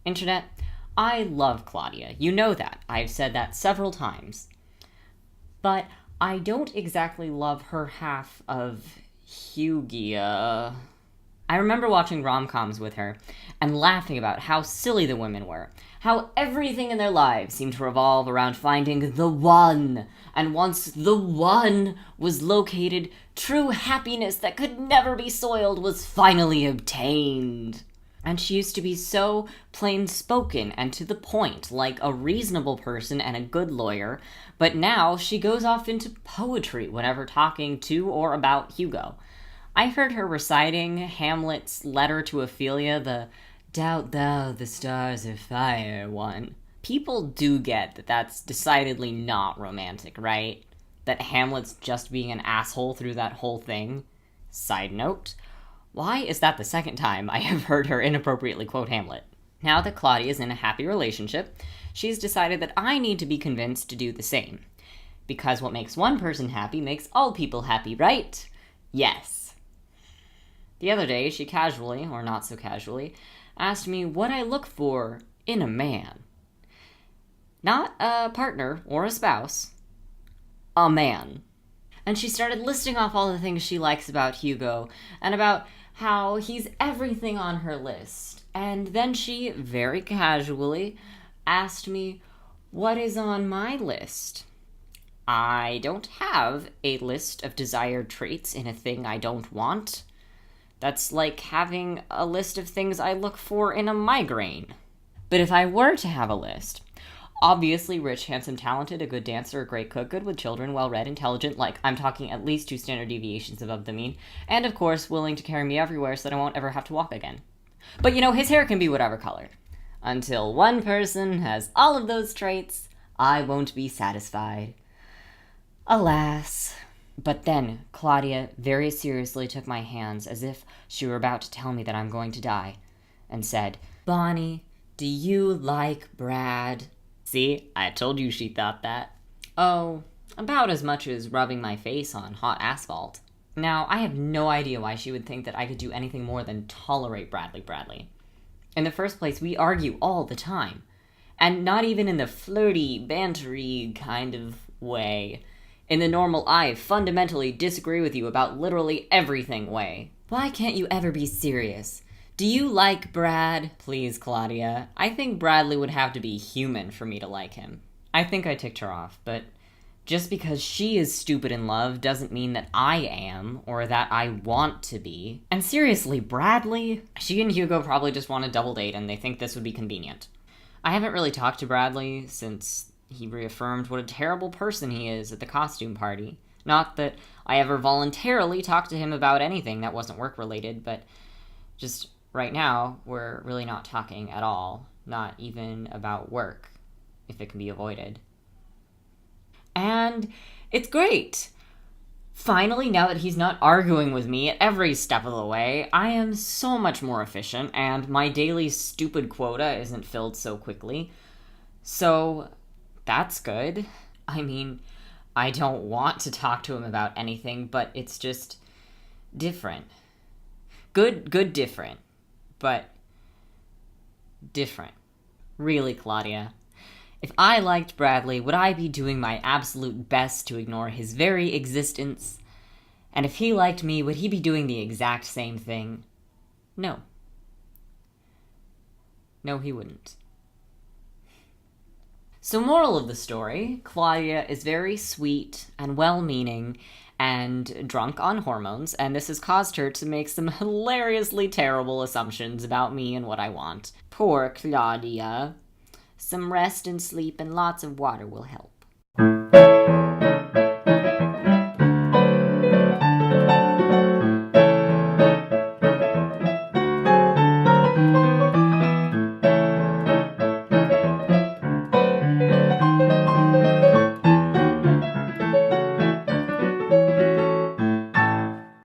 Internet, I love Claudia. You know that. I've said that several times. But I don't exactly love her half of Hugia. I remember watching rom-coms with her and laughing about how silly the women were, how everything in their lives seemed to revolve around finding the one, and once the one was located, true happiness that could never be soiled was finally obtained. And she used to be so plain-spoken and to the point, like a reasonable person and a good lawyer, but now she goes off into poetry whenever talking to or about Hugo. I heard her reciting Hamlet's letter to Ophelia, the "Doubt thou the stars of fire" one. People do get that that's decidedly not romantic, right? That Hamlet's just being an asshole through that whole thing. Side note, why is that the second time I have heard her inappropriately quote Hamlet? Now that Claudia is in a happy relationship, she's decided that I need to be convinced to do the same. Because what makes one person happy makes all people happy, right? Yes. The other day, she casually, or not so casually, asked me what I look for in a man. Not a partner or a spouse. A man. And she started listing off all the things she likes about Hugo, and about how he's everything on her list. And then she, very casually, asked me, what is on my list? I don't have a list of desired traits in a thing I don't want. That's like having a list of things I look for in a migraine. But if I were to have a list, obviously rich, handsome, talented, a good dancer, a great cook, good with children, well-read, intelligent, like I'm talking at least 2 standard deviations above the mean, and of course willing to carry me everywhere so that I won't ever have to walk again. But his hair can be whatever color. Until one person has all of those traits, I won't be satisfied. Alas. But then Claudia very seriously took my hands as if she were about to tell me that I'm going to die, and said, "Bonnie, do you like Brad?" See, I told you she thought that. Oh, about as much as rubbing my face on hot asphalt. Now, I have no idea why she would think that I could do anything more than tolerate Bradley. In the first place, we argue all the time. And not even in the flirty, bantery kind of way. In the normal, I fundamentally disagree with you about literally everything way. Why can't you ever be serious? Do you like Brad? Please, Claudia. I think Bradley would have to be human for me to like him. I think I ticked her off, but just because she is stupid in love doesn't mean that I am, or that I want to be. And seriously, Bradley? She and Hugo probably just want a double date and they think this would be convenient. I haven't really talked to Bradley since he reaffirmed what a terrible person he is at the costume party. Not that I ever voluntarily talked to him about anything that wasn't work-related, but just right now, we're really not talking at all. Not even about work, if it can be avoided. And it's great! Finally, now that he's not arguing with me at every step of the way, I am so much more efficient, and my daily stupid quota isn't filled so quickly. So that's good. I mean, I don't want to talk to him about anything, but it's just different. Good different. But different. Really, Claudia. If I liked Bradley, would I be doing my absolute best to ignore his very existence? And if he liked me, would he be doing the exact same thing? No. No, he wouldn't. So, moral of the story, Claudia is very sweet and well-meaning and drunk on hormones, and this has caused her to make some hilariously terrible assumptions about me and what I want. Poor Claudia. Some rest and sleep and lots of water will help.